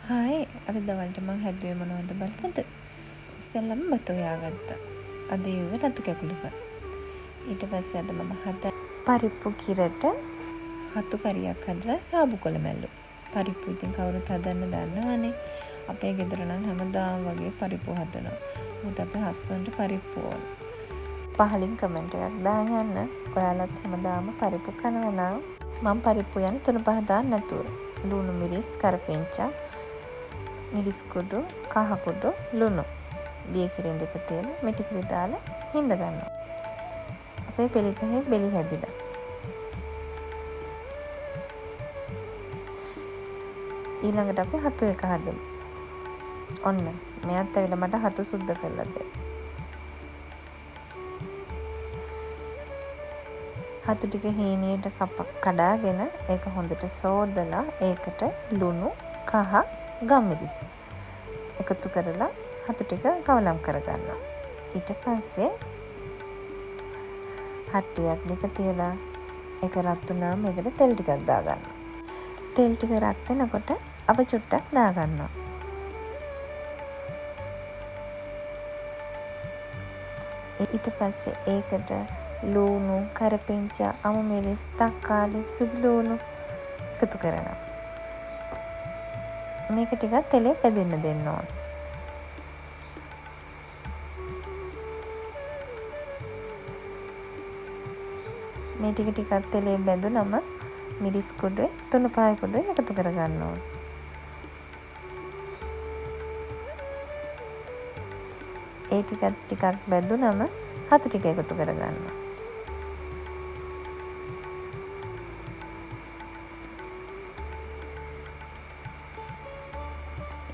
Hi අද දවල්ට මං හැදුවේ මොනවද බලන්නද? ඉස්සෙල්ලම බත් හොයාගත්තා. අද ඒව රතු කැකුළුප. ඊට පස්සේ අද මම පරිප්පු කිරට හතු කරියක් හදලා රාබු කොළ මැල්ලු. පරිප්පු ඉතින් කවුරුත් හදන්න දන්නවනේ. අපේ ගෙදර නම් හැමදාම වගේ පරිප්පු හදනවා. මොකද අපේ හස්බන්ඩ්ට පරිප්පු ඕන. පහලින් කමෙන්ට් එකක් දාන්න යන්න. ඔයාලත් හැමදාම පරිප්පු කනවා නම් මම පරිප්පු යන 3-5 දාන්න නැතුව. ලුණු මිරිස් කරපිංචා මිරිස් කුඩු කහ කුඩු ලුණු දිය කිරෙන් දෙක තේල මෙටි කිරි දාලා හිඳ ගන්නවා. අපේ පෙලිකහේ බෙලි හැදිලා. ඊළඟට අපි හතු එක හදමු. ඔන්න මෙයාත් ඇවිල්ලා මට හතු සුද්ධ කරලා දෙන්න. හතු ටික හීනියට කඩාගෙන ඒක හොඳට සෝදලා ඒකට ලුණු කහ ගම්මිරිස් එකතු කරලා හතු ටික කවලම් කරගන්නවා. ඊට පස්සේ හට්ටියක් ලිප තියලා ඒක රත් වුණාම ඒකට තෙල් ටිකක් දාගන්නවා. තෙල් ටික රත් වෙනකොට අප චුට්ටක් දාගන්නවා. ඊට පස්සේ ඒකට ලුණු කරපිංචා අමු මිරිස් තක්කාලි සුදු ලුණු එකතු කරනවා. මේක ටිකක් තෙලේ පැදෙන්න දෙන්න ඕන. මේ ටික ටිකක් තෙලේ බැඳුනම මිරිස් කුඩුවේ 3-5 කුඩුවේ එකතු කරගන්න ඕන. ඒ ටිකක් බැඳුනම හතු ටික එකතු කරගන්නවා.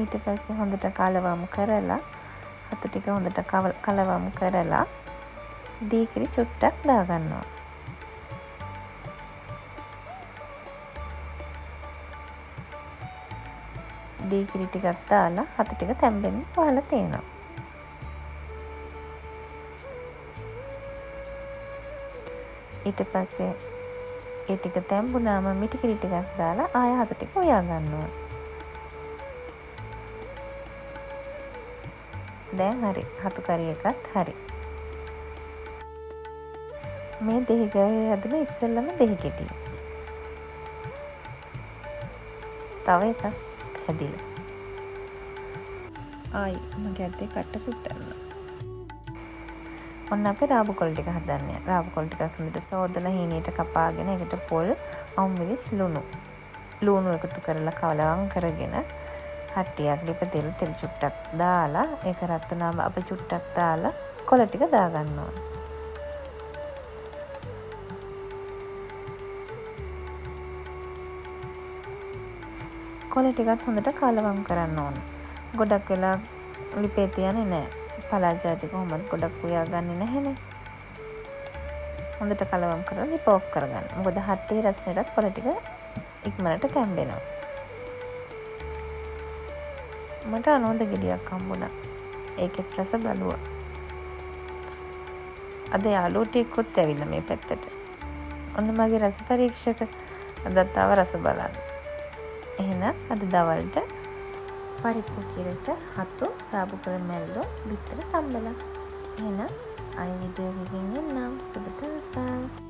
ඊට පස්සේ හොඳට කලවම් කරලා හතු ටික හොඳට කලවම් කරලා දීකිරි චුට්ටක් දාගන්නවා. දීකිරි ටිකක් දාලා හතු ටික තැම්බෙන්න වහලා තියෙනවා. ඊට පස්සේ ඒ ටික තැම්බුනාම මිටිකිරි ටිකක් දාලා ආය හතු ටික උයා ගන්නවා. දැන් හරි හතු කරි එකත් හරි. මේ දෙහි ගහේ හදන ඉස්සෙල්ලම දෙහි කෙටි. තව එකක් හැදිලා. ආයි මගේ අතේ කට්ටකුත් කරනවා. ඔන්න අපි රාබු කොළ ටික හදන්නේ. රාබු කොළ ටික හොඳට සෝදලා හීනියට කපාගෙන ඒකට පොල් අමු මිරිස් ලුණු එකතු කරලා කවලවම් කරගෙන හට්ටියක් ලිප තෙල් චුට්ටක් දාලා ඒක රත් වුණාම අප චුට්ටක් දාලා කොළ ටික දාගන්න ඕන. කොළ ටිකත් හොඳට කලවම් කරන්න ඕන. ගොඩක් වෙලා ලිපේ තියන්නේ නැහැ. පලාජාති කොහොමද ගොඩක් උයාගන්නේ නැහැනේ. හොඳට කලවම් කරලා ලිප ඔෆ් කරගන්න. මොකද හට්ටියේ රසනෙටත් කොළ ටික ඉක්මනට තැම්බෙනවා. මට අනෝද ගෙඩියක් හම්බුණා. ඒකෙත් රස බලුවා. අද යාළුවෝ ටිකකුත් ඇවිල්ලා මේ පැත්තට. ඔන්න මගේ රස පරීක්ෂක අදත් ආව රස බලන්න. එහෙනම් අද දවල්ට පරිප්පු කිරට හතු රාබු කොළ මැල්ලෝ බිත්තර තම්බලා. එහෙනම් ආයෙ වීඩියෝ එකකින් එන්නම්. සුබ දවසක්.